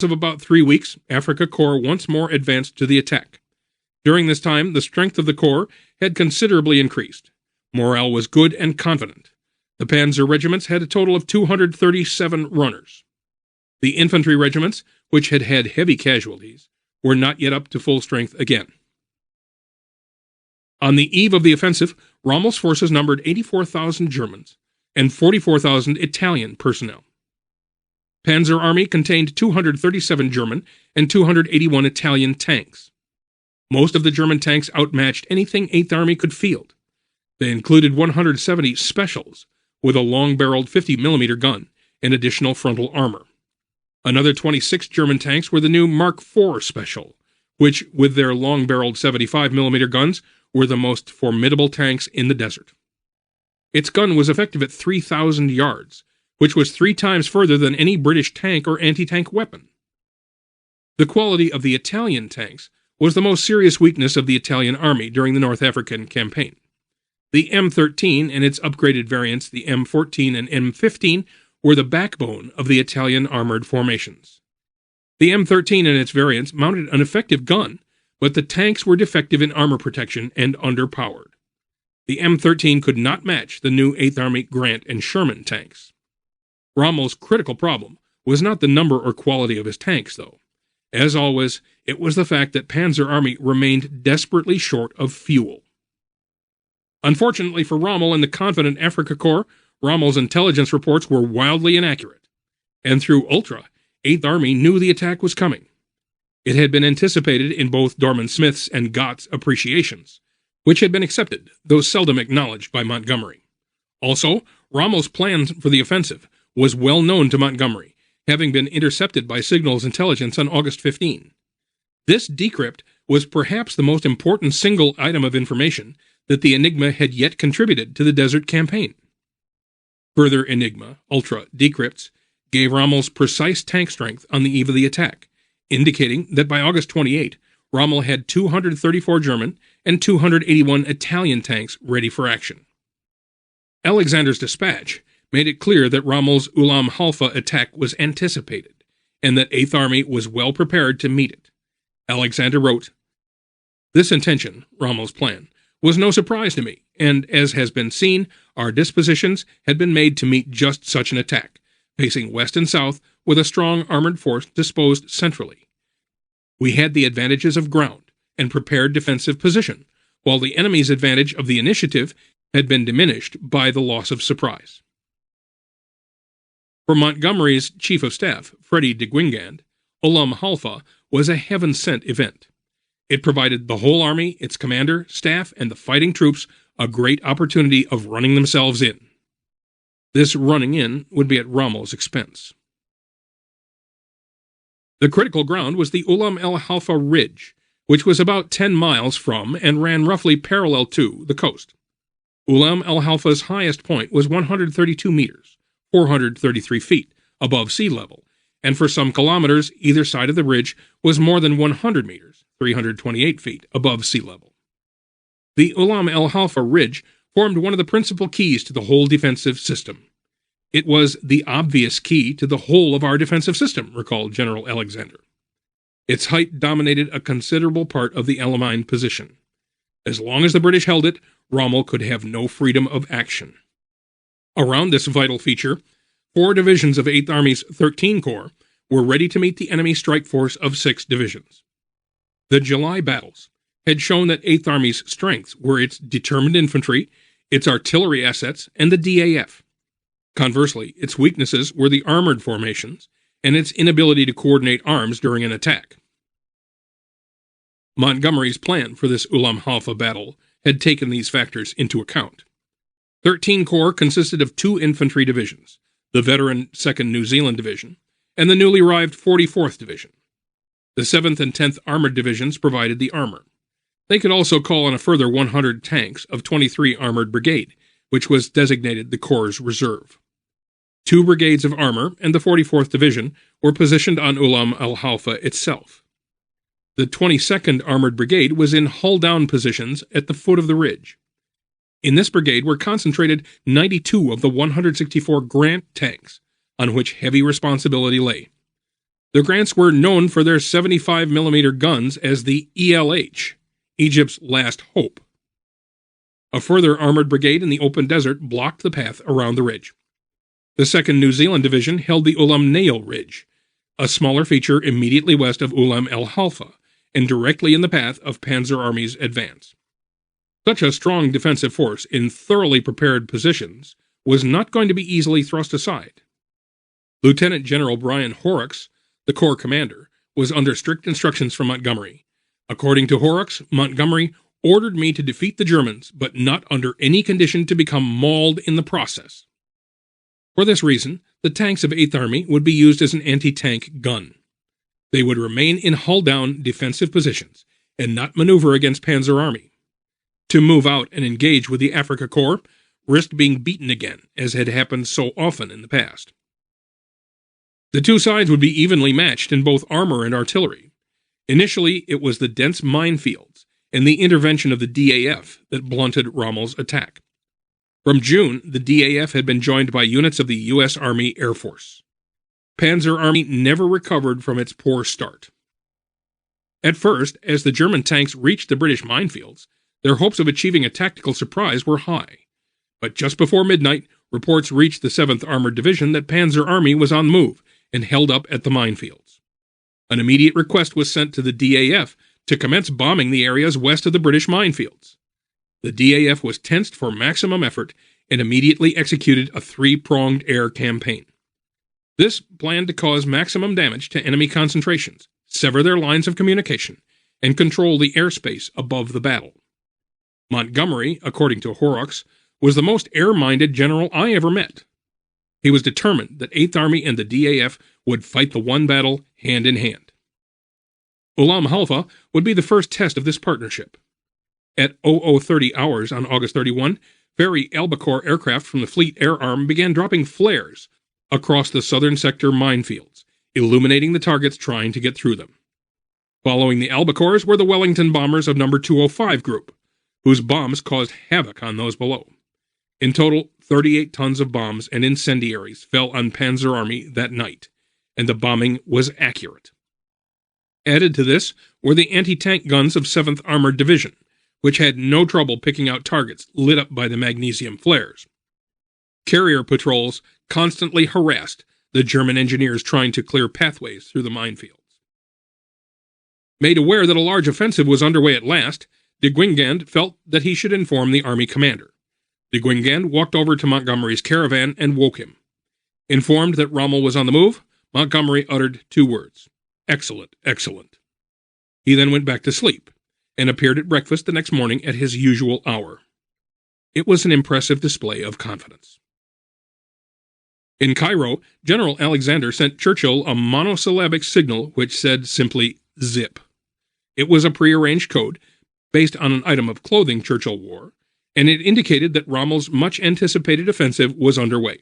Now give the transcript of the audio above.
Of about 3 weeks, Africa Corps once more advanced to the attack. During this time, the strength of the Corps had considerably increased. Morale was good and confident. The panzer regiments had a total of 237 runners. The infantry regiments, which had had heavy casualties, were not yet up to full strength again. On the eve of the offensive, Rommel's forces numbered 84,000 Germans and 44,000 Italian personnel. Panzer Army contained 237 German and 281 Italian tanks. Most of the German tanks outmatched anything 8th Army could field. They included 170 Specials with a long-barreled 50mm gun and additional frontal armor. Another 26 German tanks were the new Mark IV Special, which, with their long-barreled 75mm guns, were the most formidable tanks in the desert. Its gun was effective at 3,000 yards, which was 3 times further than any British tank or anti-tank weapon. The quality of the Italian tanks was the most serious weakness of the Italian army during the North African campaign. The M13 and its upgraded variants, the M14 and M15, were the backbone of the Italian armored formations. The M13 and its variants mounted an effective gun, but the tanks were defective in armor protection and underpowered. The M13 could not match the new 8th Army Grant and Sherman tanks. Rommel's critical problem was not the number or quality of his tanks, though. As always, it was the fact that Panzer Army remained desperately short of fuel. Unfortunately for Rommel and the confident Afrika Korps, Rommel's intelligence reports were wildly inaccurate, and through Ultra, 8th Army knew the attack was coming. It had been anticipated in both Dorman Smith's and Gott's appreciations, which had been accepted, though seldom acknowledged by Montgomery. Also, Rommel's plan for the offensive was well known to Montgomery, having been intercepted by Signals Intelligence on August 15. This decrypt was perhaps the most important single item of information that the Enigma had yet contributed to the Desert Campaign. Further Enigma, Ultra, decrypts gave Rommel's precise tank strength on the eve of the attack, indicating that by August 28, Rommel had 234 German and 281 Italian tanks ready for action. Alexander's dispatch made it clear that Rommel's Ulam Halfa attack was anticipated, and that 8th Army was well prepared to meet it. Alexander wrote, "This intention, Rommel's plan, was no surprise to me, and, as has been seen, our dispositions had been made to meet just such an attack, facing west and south with a strong armored force disposed centrally. We had the advantages of ground and prepared defensive position, while the enemy's advantage of the initiative had been diminished by the loss of surprise." For Montgomery's chief of staff, Freddie de Guingand, Ulam Halfa was a heaven-sent event. It provided the whole army, its commander, staff, and the fighting troops a great opportunity of running themselves in. This running in would be at Rommel's expense. The critical ground was the Ulam el Halfa Ridge, which was about 10 miles from and ran roughly parallel to the coast. Ulam el Halfa's highest point was 132 meters, 433 feet, above sea level, and for some kilometers either side of the ridge was more than 100 meters, 328 feet, above sea level. The Ulam el Halfa Ridge formed one of the principal keys to the whole defensive system. It was the obvious key to the whole of our defensive system, recalled General Alexander. Its height dominated a considerable part of the Alamein position. As long as the British held it, Rommel could have no freedom of action. Around this vital feature, 4 divisions of 8th Army's 13 Corps were ready to meet the enemy strike force of 6 divisions. The July battles had shown that 8th Army's strengths were its determined infantry, its artillery assets, and the DAF. Conversely, its weaknesses were the armored formations and its inability to coordinate arms during an attack. Montgomery's plan for this Ulam Halfa battle had taken these factors into account. 13 Corps consisted of 2 infantry divisions, the veteran 2nd New Zealand Division, and the newly arrived 44th Division. The 7th and 10th Armored Divisions provided the armor. They could also call on a further 100 tanks of 23 Armored Brigade, which was designated the Corps' reserve. 2 brigades of armor and the 44th Division were positioned on Ulam el Halfa itself. The 22nd Armored Brigade was in hull-down positions at the foot of the ridge. In this brigade were concentrated 92 of the 164 Grant tanks, on which heavy responsibility lay. The Grants were known for their 75mm guns as the ELH, Egypt's Last Hope. A further armored brigade in the open desert blocked the path around the ridge. The 2nd New Zealand Division held the Ulam Nail Ridge, a smaller feature immediately west of Ulam el Halfa, and directly in the path of Panzer Army's advance. Such a strong defensive force in thoroughly prepared positions was not going to be easily thrust aside. Lieutenant General Brian Horrocks, the Corps commander, was under strict instructions from Montgomery. According to Horrocks, Montgomery ordered me to defeat the Germans, but not under any condition to become mauled in the process. For this reason, the tanks of 8th Army would be used as an anti-tank gun. They would remain in hull-down defensive positions and not maneuver against Panzer Army. To move out and engage with the Afrika Korps risked being beaten again, as had happened so often in the past. The two sides would be evenly matched in both armor and artillery. Initially, it was the dense minefields and the intervention of the DAF that blunted Rommel's attack. From June, the DAF had been joined by units of the U.S. Army Air Force. Panzer Army never recovered from its poor start. At first, as the German tanks reached the British minefields, their hopes of achieving a tactical surprise were high. But just before midnight, reports reached the 7th Armored Division that Panzer Army was on the move and held up at the minefields. An immediate request was sent to the DAF to commence bombing the areas west of the British minefields. The DAF was tensed for maximum effort and immediately executed a 3-pronged air campaign. This planned to cause maximum damage to enemy concentrations, sever their lines of communication, and control the airspace above the battle. Montgomery, according to Horrocks, was the most air-minded general I ever met. He was determined that 8th Army and the DAF would fight the one battle hand in hand. Ulam Halfa would be the first test of this partnership. At 0030 hours on August 31, Fairey Albacore aircraft from the Fleet Air Arm began dropping flares across the southern sector minefields, illuminating the targets trying to get through them. Following the Albacores were the Wellington bombers of No. 205 Group, whose bombs caused havoc on those below. In total, 38 tons of bombs and incendiaries fell on Panzer Army that night, and the bombing was accurate. Added to this were the anti-tank guns of 7th Armored Division, which had no trouble picking out targets lit up by the magnesium flares. Carrier patrols constantly harassed the German engineers trying to clear pathways through the minefields. Made aware that a large offensive was underway at last, de Guingand felt that he should inform the army commander. De Guingand walked over to Montgomery's caravan and woke him. Informed that Rommel was on the move, Montgomery uttered 2 words: "Excellent, excellent." He then went back to sleep, and appeared at breakfast the next morning at his usual hour. It was an impressive display of confidence. In Cairo, General Alexander sent Churchill a monosyllabic signal which said simply, "Zip." It was a prearranged code, based on an item of clothing Churchill wore, and it indicated that Rommel's much-anticipated offensive was underway.